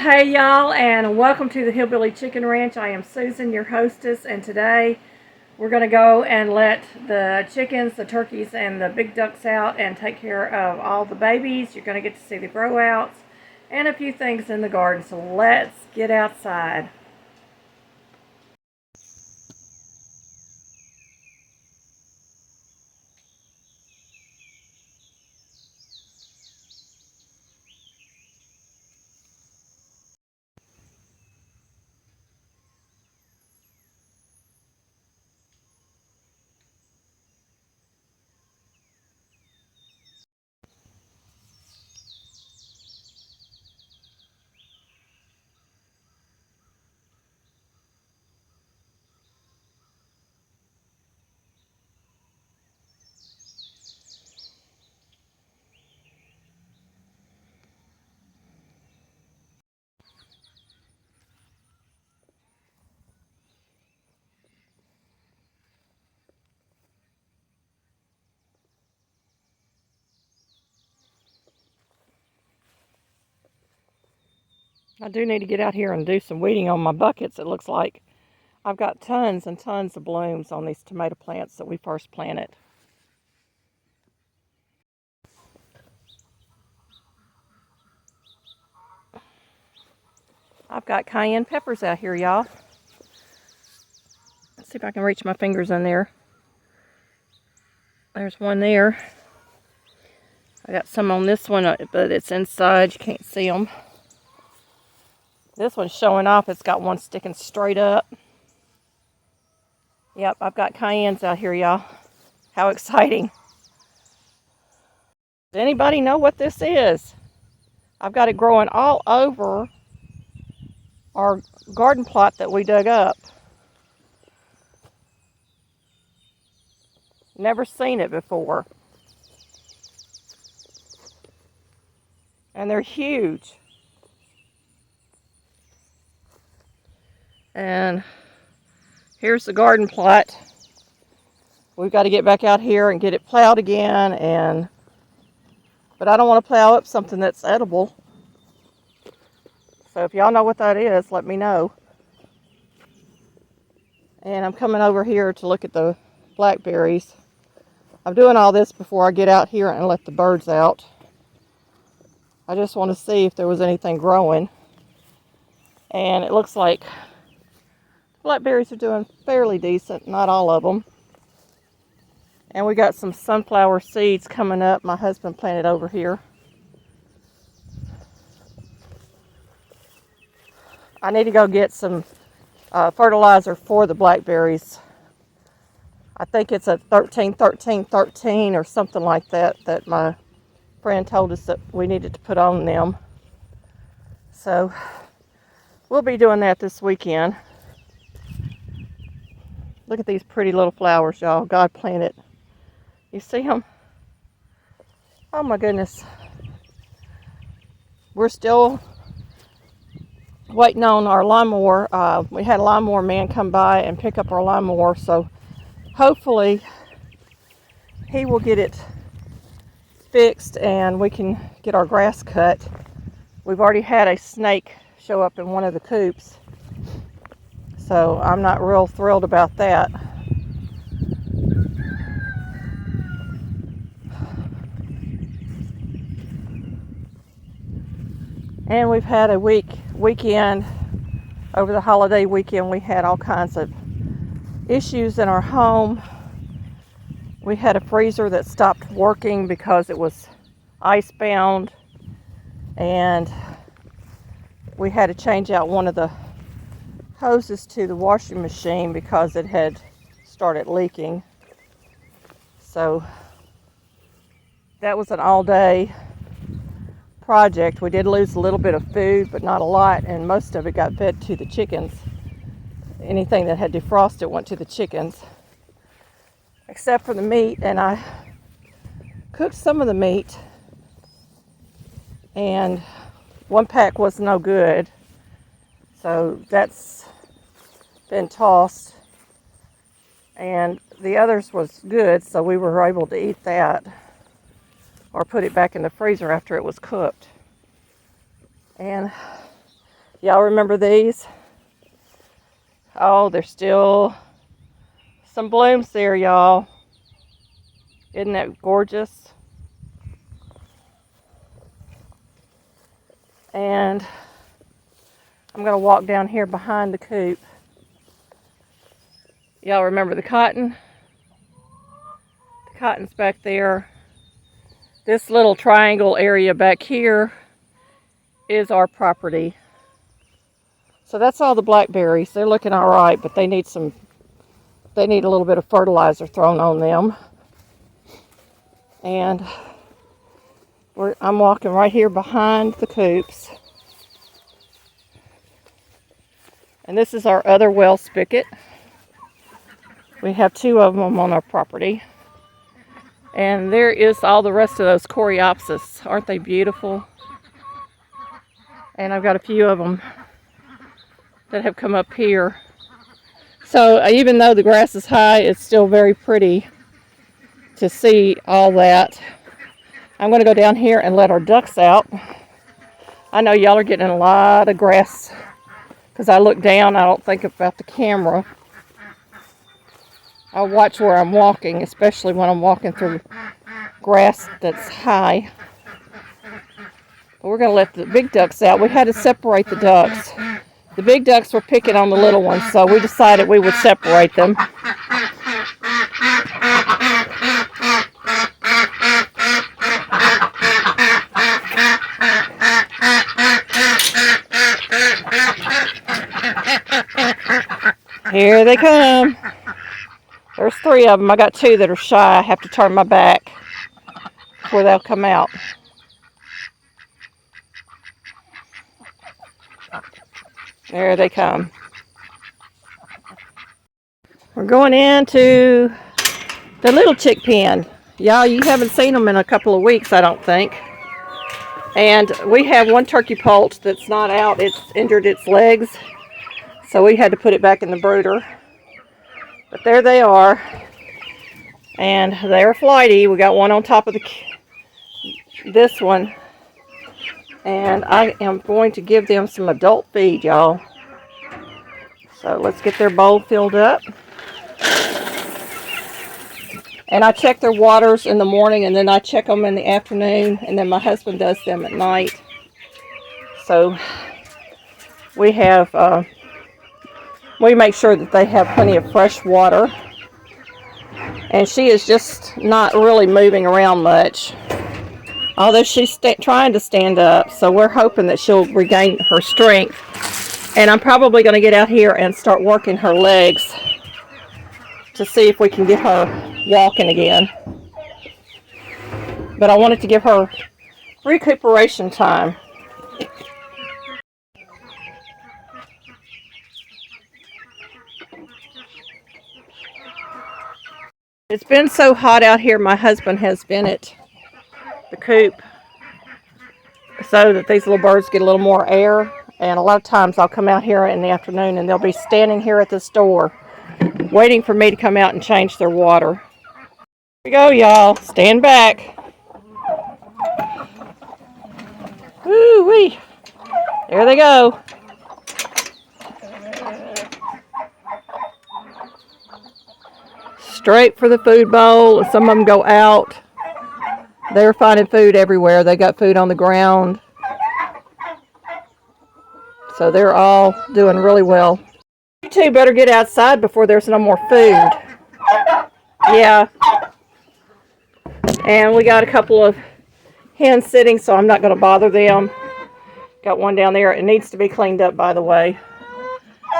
Hey y'all, and welcome to the Hillbilly Chicken Ranch. I am Susan, your hostess, and today we're going to go and let the chickens, the turkeys, and the big ducks out and take care of all the babies. You're going to get to see the grow outs and a few things in the garden, so let's get outside. I do need to get out here and do some weeding on my buckets. It looks like I've got tons and tons of blooms on these tomato plants that we first planted. I've got cayenne peppers out here, y'all. Let's see if I can reach my fingers in there. There's one there. I got some on this one, but it's inside. You can't see them. This one's showing off. It's got one sticking straight up. Yep, I've got cayennes out here, y'all. How exciting. Does anybody know what this is? I've got it growing all over our garden plot that we dug up. Never seen it before. And they're huge. And here's the garden plot. We've got to get back out here and get it plowed again, but I don't want to plow up something that's edible. So if y'all know what that is, let me know. And I'm coming over here to look at the blackberries. I'm doing all this before I get out here and let the birds out. I just want to see if there was anything growing. And it looks like blackberries are doing fairly decent, not all of them. And we got some sunflower seeds coming up. My husband planted over here. I need to go get some fertilizer for the blackberries. I think it's a 13-13-13 or something like that that my friend told us that we needed to put on them. So we'll be doing that this weekend. Look at these pretty little flowers, y'all. God planted. You see them? Oh my goodness. We're still waiting on our lawnmower. We had a lawnmower man come by and pick up our lawnmower, so hopefully he will get it fixed and we can get our grass cut. We've already had a snake show up in one of the coops, so I'm not real thrilled about that. And we've had a weekend, over the holiday weekend, we had all kinds of issues in our home. We had a freezer that stopped working because it was icebound, and we had to change out one of the hoses to the washing machine because it had started leaking. So that was an all-day project. We did lose a little bit of food, but not a lot, and most of it got fed to the chickens. Anything that had defrosted went to the chickens, except for the meat. And I cooked some of the meat, and one pack was no good, so that's been tossed, and the others was good, so we were able to eat that or put it back in the freezer after it was cooked. And Y'all remember these? Oh, there's still some blooms there, y'all. Isn't that gorgeous? And I'm going to walk down here behind the coop. Y'all remember the cotton? The cotton's back there. This little triangle area back here is our property. So that's all the blackberries. They're looking all right, but they need a little bit of fertilizer thrown on them. And I'm walking right here behind the coops. And this is our other well spigot. We have 2 of them on our property. And there is all the rest of those coreopsis. Aren't they beautiful? And I've got a few of them that have come up here. So even though the grass is high, it's still very pretty to see all that. I'm going to go down here and let our ducks out. I know y'all are getting a lot of grass because I look down, I don't think about the camera. I watch where I'm walking, especially when I'm walking through grass that's high. But we're going to let the big ducks out. We had to separate the ducks. The big ducks were picking on the little ones, so we decided we would separate them. Here they come. There's 3 of them. I got 2 that are shy. I have to turn my back before they'll come out. There they come. We're going into the little chick pen. Y'all, you haven't seen them in a couple of weeks, I don't think. And we have one turkey poult that's not out. It's injured its legs. So we had to put it back in the brooder. But there they are. And they're flighty. We got one on top of this one. And I am going to give them some adult feed, y'all. So let's get their bowl filled up. And I check their waters in the morning, and then I check them in the afternoon, and then my husband does them at night. So we make sure that they have plenty of fresh water. And she is just not really moving around much, although she's trying to stand up. So we're hoping that she'll regain her strength. And I'm probably going to get out here and start working her legs to see if we can get her walking again. But I wanted to give her recuperation time. It's been so hot out here, my husband has been at the coop so that these little birds get a little more air. And a lot of times I'll come out here in the afternoon and they'll be standing here at this door waiting for me to come out and change their water. Here we go, y'all. Stand back. Woo-wee. There they go. Straight for the food bowl. Some of them go out. They're finding food everywhere. They got food on the ground. So they're all doing really well. You two better get outside before there's no more food. Yeah. And we got a couple of hens sitting, so I'm not going to bother them. Got one down there. It needs to be cleaned up, by the way.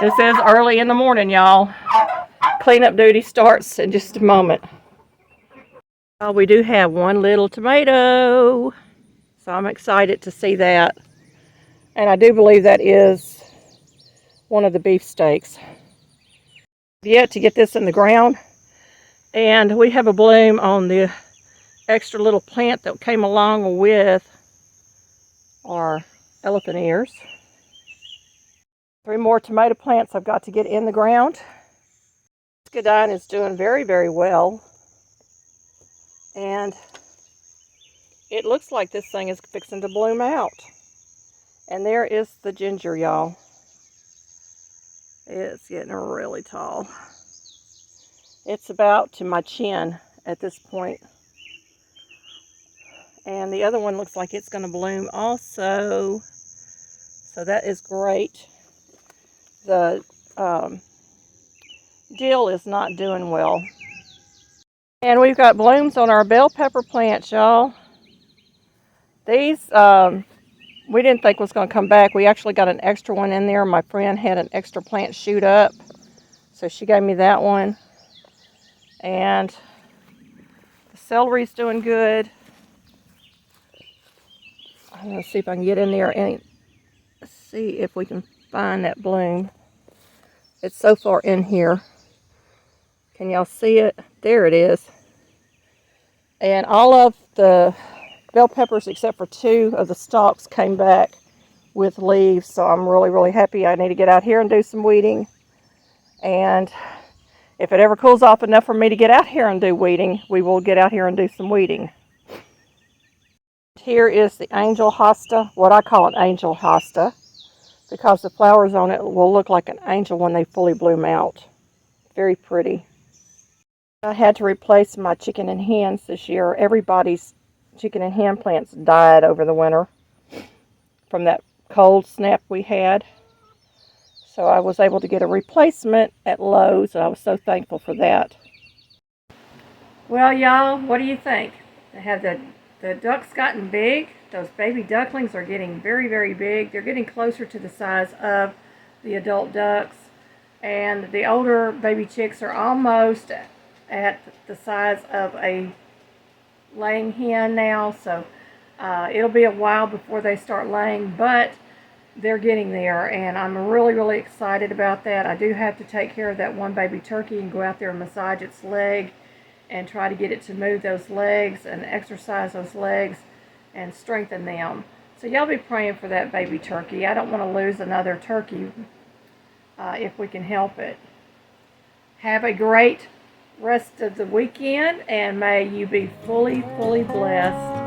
This is early in the morning, y'all. Cleanup duty starts in just a moment. We do have one little tomato, so I'm excited to see that. And I do believe that is one of the beefsteaks. Yet to get this in the ground. And we have a bloom on the extra little plant that came along with our elephant ears. 3 more tomato plants I've got to get in the ground. Muscadine is doing very, very well. And it looks like this thing is fixing to bloom out. And there is the ginger, y'all. It's getting really tall. It's about to my chin at this point. And the other one looks like it's going to bloom also. So that is great. The dill is not doing well. And we've got blooms on our bell pepper plants, y'all. These we didn't think was going to come back. We actually got an extra one in there. My friend had an extra plant shoot up, so she gave me that one. And the celery's doing good. I'm going to see if I can get in there and see if we can find that bloom. It's so far in here. Can y'all see it? There it is. And all of the bell peppers except for 2 of the stalks came back with leaves, so I'm really, really happy. I need to get out here and do some weeding. And if it ever cools off enough for me to get out here and do weeding, we will get out here and do some weeding. Here is the angel hosta, what I call an angel hosta, because the flowers on it will look like an angel when they fully bloom out. Very pretty. I had to replace my chicken and hens this year. Everybody's chicken and hen plants died over the winter from that cold snap we had. So I was able to get a replacement at Lowe's, and I was so thankful for that. Well, y'all, what do you think? Have the ducks gotten big? Those baby ducklings are getting very, very big. They're getting closer to the size of the adult ducks. And the older baby chicks are almost at the size of a laying hen now. So it'll be a while before they start laying, but they're getting there, and I'm really, really excited about that. I do have to take care of that one baby turkey and go out there and massage its leg and try to get it to move those legs and exercise those legs and strengthen them. So y'all be praying for that baby turkey. I don't want to lose another turkey if we can help it. Have a great rest of the weekend, and may you be fully, fully blessed.